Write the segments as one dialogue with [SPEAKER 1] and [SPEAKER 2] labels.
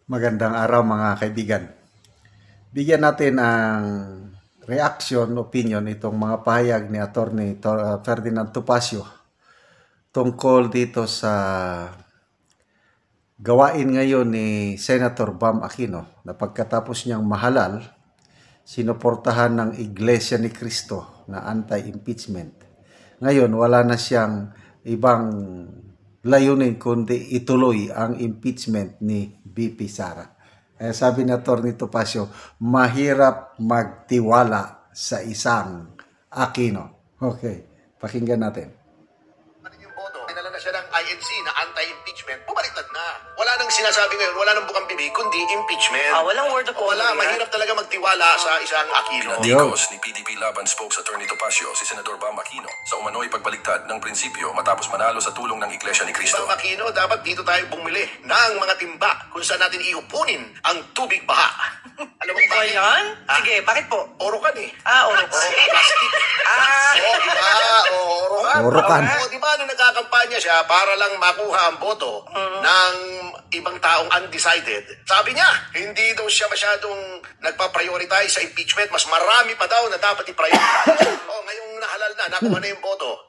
[SPEAKER 1] Magandang araw mga kaibigan. Bigyan natin ang reaction, opinion itong mga pahayag ni Attorney Ferdinand Topacio tungkol dito sa gawain ngayon ni Senator Bam Aquino na pagkatapos niyang mahalal, sinuportahan ng Iglesia ni Cristo na anti-impeachment. Ngayon, wala na siyang ibang layunin kundi ituloy ang impeachment ni BP Sara. Sabi ni Atty. Topacio, mahirap magtiwala sa isang Aquino. Okay, pakinggan natin.
[SPEAKER 2] Yung boto, dinala na siya ng INC na anti-impeachment, bumaliktad na. Wala nang sinasabi ngayon, wala nang bukang bibig, kundi impeachment.
[SPEAKER 3] Walang word of honor.
[SPEAKER 2] Wala, mahirap talaga magtiwala sa isang Aquino.
[SPEAKER 4] Pinadikos ni PDP Laban spokes Attorney Topacio si Senador Bam Aquino sa umano'y pagbaligtad ng prinsipyo matapos manalo sa tulong ng Iglesia ni Cristo.
[SPEAKER 2] Bang Aquino, dapat dito tayo bumili ng mga timba kung saan natin iupunin ang tubig baha. Alam mo
[SPEAKER 3] Ba
[SPEAKER 2] bakit?
[SPEAKER 3] yan?
[SPEAKER 2] Ah,
[SPEAKER 3] Sige, bakit po?
[SPEAKER 2] Orokan eh.
[SPEAKER 3] Oro.
[SPEAKER 2] Plastic. Orokan.
[SPEAKER 1] Orokan.
[SPEAKER 2] Di ba nung nagkakampanya siya para lang makuha ang boto ng ibang taong undecided, sabi niya, hindi daw siya masyadong nagpa-prioritize sa impeachment. Mas marami pa daw na dapat i-prioritize. Ngayong nahalal na, nakuha na yung boto.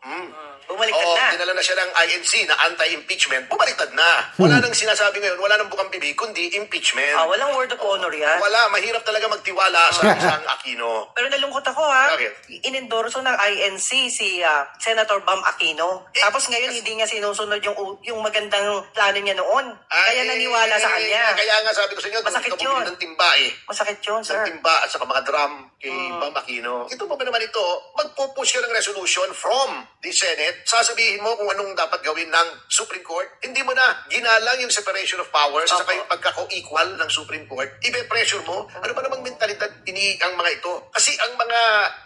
[SPEAKER 3] Bumaliktad na.
[SPEAKER 2] Dinala na siya ng INC na anti-impeachment, bumaliktad na. Wala nang sinasabi ngayon, wala nang bukang bibig, kundi impeachment.
[SPEAKER 3] Walang word of honor yan.
[SPEAKER 2] Wala, mahirap talaga magtiwala sa isang Aquino.
[SPEAKER 3] Pero nalungkot ako ha.
[SPEAKER 2] Bakit?
[SPEAKER 3] Inendorso ng INC si Senator Bam Aquino. Tapos ngayon hindi niya sinusunod yung magandang plano niya noon. Kaya naniwala sa kanya.
[SPEAKER 2] Kaya nga sabi ko sa inyo,
[SPEAKER 3] Masakit
[SPEAKER 2] ito
[SPEAKER 3] yun.
[SPEAKER 2] ng timba eh.
[SPEAKER 3] Masakit yun, sir.
[SPEAKER 2] Ng timba at saka mga drum kay Bam Aquino. Ito pa ba naman ito, magpupush ka ng resolution from the Senate, sasabihin mo kung anong dapat gawin ng Supreme Court. Hindi mo na ginalang yung separation of powers at saka yung pagkako-equal ng Supreme Court. Ibe-pressure mo. Ano ba namang mentalidad ang mga ito? Kasi ang mga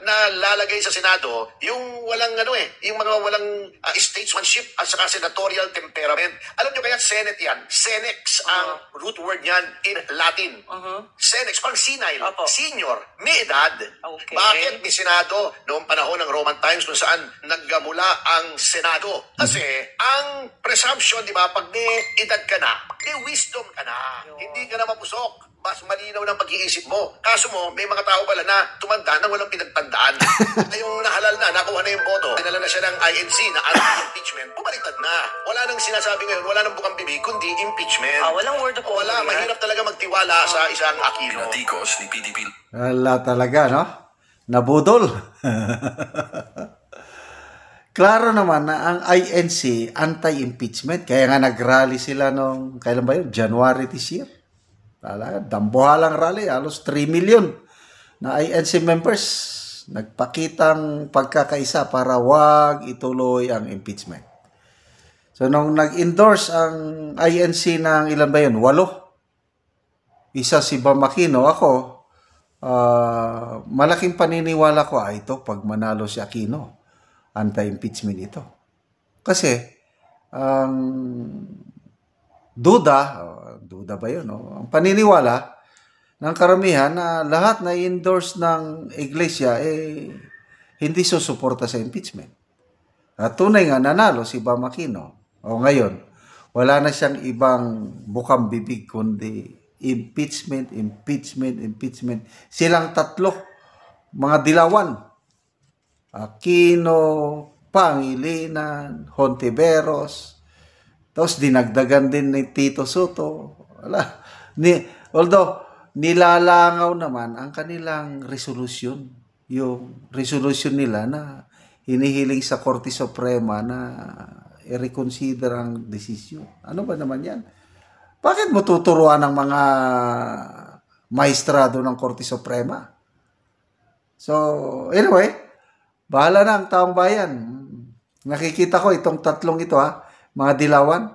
[SPEAKER 2] nalalagay sa Senado, yung walang yung mga walang statesmanship at saka senatorial temperament. Alam nyo kaya Senate yan? Senex ang root word niyan in Latin. Senex, pang senile,
[SPEAKER 3] Opo.
[SPEAKER 2] senior, may edad.
[SPEAKER 3] Okay.
[SPEAKER 2] Bakit may Senado noong panahon ng Roman times kung saan naggamula ang Senado? Kasi ang presumption, di ba, pag may edad ka na, may wisdom ka na. Hindi ka na mapusok. Mas malinaw ng pag-iisip mo. Kaso mo, may mga tao pala na tumanda na walang pinagtandaan. Ngayong nahalal na, nakuha na yung boto. Dinala na siya ng INC na anti-impeachment, bumaliktad na. Wala nang sinasabi ngayon, wala nang bukang bibig, kundi impeachment.
[SPEAKER 3] Walang word of honor
[SPEAKER 2] Wala,
[SPEAKER 3] yan.
[SPEAKER 2] mahirap talaga magtiwala sa isang Aquino.
[SPEAKER 4] Pinadikos ni PDP
[SPEAKER 1] Wala talaga, no? Nabudol. Klaro naman na ang INC anti-impeachment. Kaya nga nag-rally sila nung, kailan ba yun? January this year. Talaga, dambuhalang rally. Halos 3 million na INC members nagpakitang pagkakaisa para wag ituloy ang impeachment. So, nung nag-endorse ang INC ng ilan ba yun? 8. Isa si Bam Aquino. Ako, malaking paniniwala ko, ito, pag manalo si Aquino, anti-impeachment ito. Kasi, duda ba yun? Ang paniniwala ng karamihan na lahat na endorse ng Iglesia, hindi susuporta sa impeachment. At tunay nga, nanalo si Bam Aquino. Ngayon, wala na siyang ibang bukang bibig kundi impeachment. Silang tatlo, mga dilawan. Aquino, Pangilinan, Hontiveros, tapos dinagdagan din ni Tito Soto. Although, nilalangaw naman ang kanilang resolution. Yung resolution nila na hinihiling sa Korte Suprema na i-reconsider ang desisyon. Ano ba naman yan? Bakit mo tuturuan ng mga maestrado ng Korte Suprema? So, anyway, bahala na ang taong bayan. Nakikita ko itong tatlong ito, mga dilawan.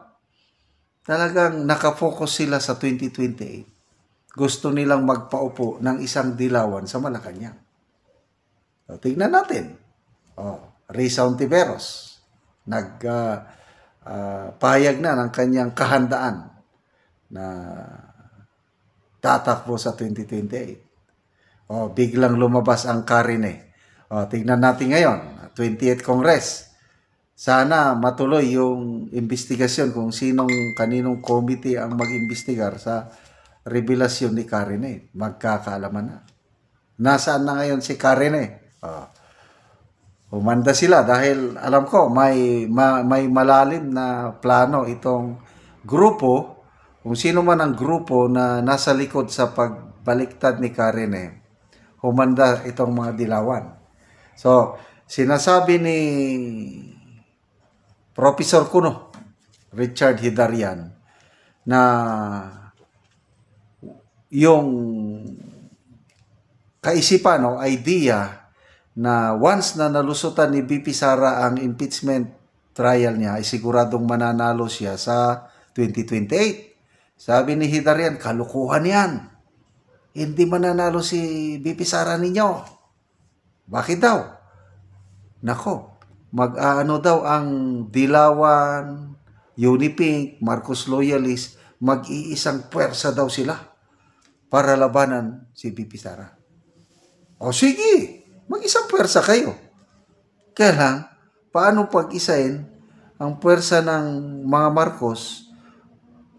[SPEAKER 1] Talagang nakafocus sila sa 2028. Gusto nilang magpaupo ng isang dilawan sa Malacanang. So, tingnan natin. Risa Hontiveros pahayag na ng kanyang kahandaan na tatakbo sa 2028. Biglang lumabas ang Karine. Tingnan natin ngayon, 28th Congress. Sana matuloy yung investigasyon kung kaninong committee ang mag-imbestigar sa revelasyon ni Karine. Magkakaalaman na. Nasaan na ngayon si Karine? Humanda sila dahil alam ko may malalim na plano itong grupo, kung sino man ang grupo na nasa likod sa pagbaliktad ni Karine, humanda itong mga dilawan. So, sinasabi ni Professor Kuno, Richard Hidarian, na yung kaisipan o idea na once na nalusutan ni BP Sara ang impeachment trial niya, ay siguradong mananalo siya sa 2028. Sabi ni Hidarian, kalukuhan yan. Hindi mananalo si BP Sara ninyo. Bakit daw? Nako, mag-aano daw ang Dilawan, Unipink, Marcos Loyalist, mag-iisang puwersa daw sila para labanan si BP Sara. O sige, mag-isang puwersa kayo. Kaya lang, paano pag-isain ang puwersa ng mga Marcos,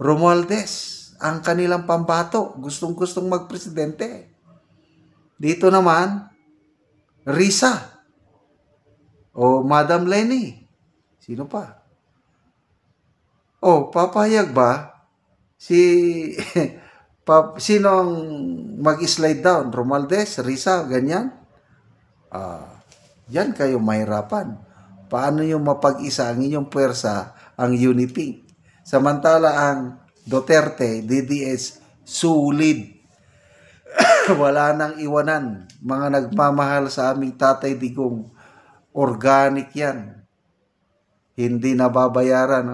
[SPEAKER 1] Romualdez, ang kanilang pambato, gustong-gustong magpresidente. Dito naman, Risa, o Madam Lenny, sino pa? O, papayag ba sino ang mag-slide down? Romualdez, Risa, ganyan? Yan kayo mahirapan. Paano yung mapag-isa ang inyong puwersa, ang Unipink? Samantala ang Duterte, DDS, sulid. Wala nang iwanan. Mga nagmamahal sa aming Tatay Digong, organic yan. Hindi nababayaran,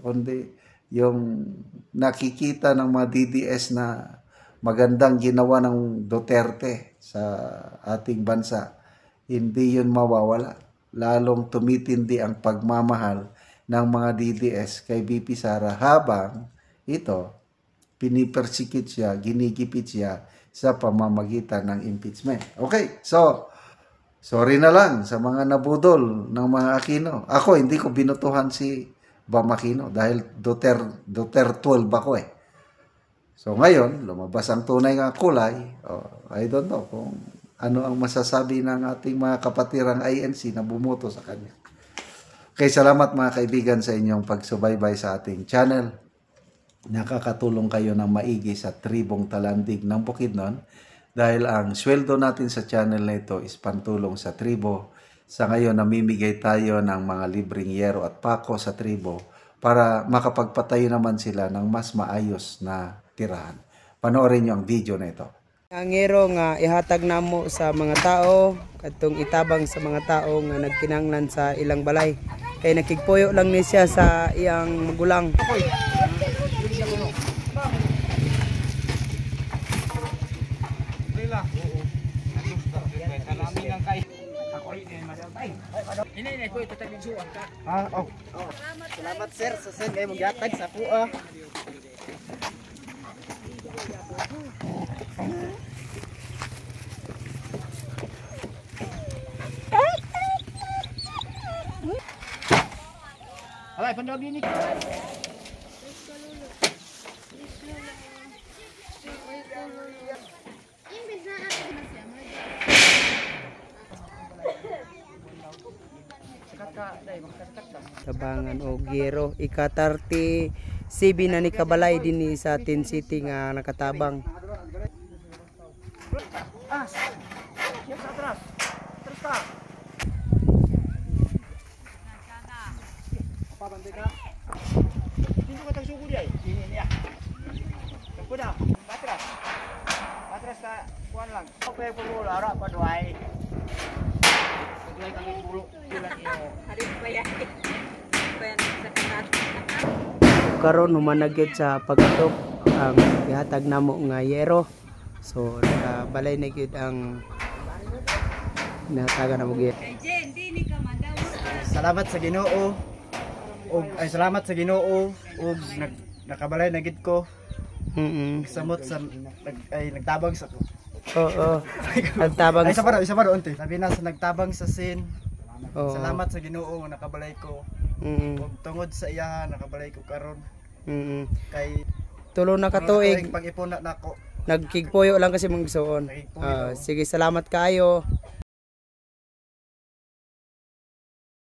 [SPEAKER 1] kundi yung nakikita ng mga DDS na magandang ginawa ng Duterte sa ating bansa, hindi yun mawawala. Lalong tumitindi ang pagmamahal ng mga DDS kay BP Sara habang ito, pinipersecute siya, ginigipit siya sa pamamagitan ng impeachment. Okay, so, sorry na lang sa mga nabudol ng mga Aquino. Ako, hindi ko binutuhan si Bam Aquino dahil Duterte 12 ako eh. So ngayon, lumabas ang tunay nga kulay. I don't know kung ano ang masasabi ng ating mga kapatirang INC na bumoto sa kanya. Okay, salamat mga kaibigan sa inyong pagsubaybay sa ating channel. Nakakatulong kayo ng maigi sa tribong talandig ng Bukidnon dahil ang sweldo natin sa channel na ito is pantulong sa tribo. Sa ngayon, namimigay tayo ng mga libreng yero at pako sa tribo para makapagpatayo naman sila ng mas maayos na tirahan. Panoorin nyo ang video na ito.
[SPEAKER 5] Ang yero nga ihatag namo sa mga tao, katong itabang sa mga tao nga nagkinanglan sa ilang balay. Kay nakigpuyo lang ni siya sa iyang magulang. Salamat sir sa sen kay mogyatag sa puo. Alay, pandog ini. Tabangan o gero ika-30 CB na ni kabalay dinhi sa Tin City nga nakatabang. Karon humanagyod sa pagkatok ang ihatag namo nga yero. So nakabalay na gyud ang nataga na mo gyud. Salamat sa Ginoo. Salamat sa Ginoo ug nakabalay na gyud ko. Samot sa nagtabang sa Oo. Nagtabang isa pa unti. Sabi na sa nagtabang sa sin. Salamat sa Ginoo nga nakabalay ko. Ug tungod sa iya nakabalay ko karon. Kay
[SPEAKER 6] tulo na katuig.
[SPEAKER 5] Pag-ipon na nako.
[SPEAKER 6] Nagkigpuyo lang kasi mong igsuon. Sige, salamat kaayo.